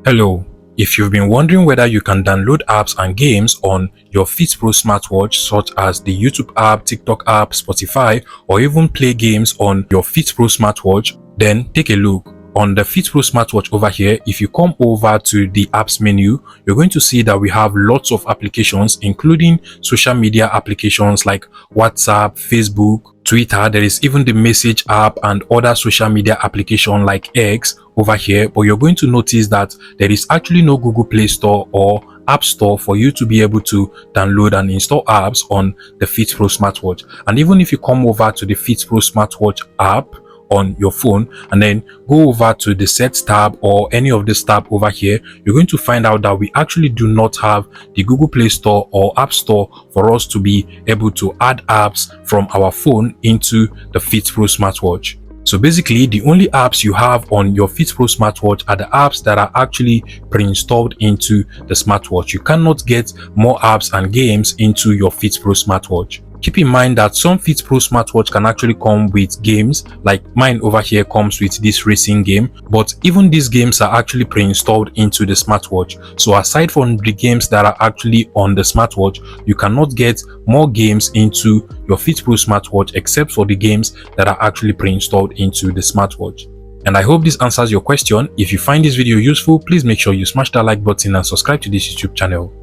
Hello, if you've been wondering whether you can download apps and games on your Fitpro Smartwatch such as the YouTube app, TikTok app, Spotify, or even play games on your Fitpro Smartwatch, then take a look. On the Fitpro Smartwatch over here, if you come over to the apps menu, you're going to see that we have lots of applications, including social media applications like WhatsApp, Facebook, Twitter. There is even the message app and other social media application like X over here. But you're going to notice that there is actually no Google Play Store or App Store for you to be able to download and install apps on the Fitpro Smartwatch. And even if you come over to the Fitpro Smartwatch app on your phone and then go over to the settings tab or any of this tab over here, you're going to find out that we actually do not have the Google Play Store or App Store for us to be able to add apps from our phone into the Fitpro Smartwatch. So basically, the only apps you have on your Fitpro Smartwatch are the apps that are actually pre-installed into the smartwatch. You cannot get more apps and games into your Fitpro Smartwatch. Keep in mind that some Fitpro Smartwatch can actually come with games, like mine over here comes with this racing game, but even these games are actually pre-installed into the smartwatch. So aside from the games that are actually on the smartwatch, you cannot get more games into your Fitpro Smartwatch except for the games that are actually pre-installed into the smartwatch. And I hope this answers your question. If you find this video useful, please make sure you smash that like button and subscribe to this YouTube channel.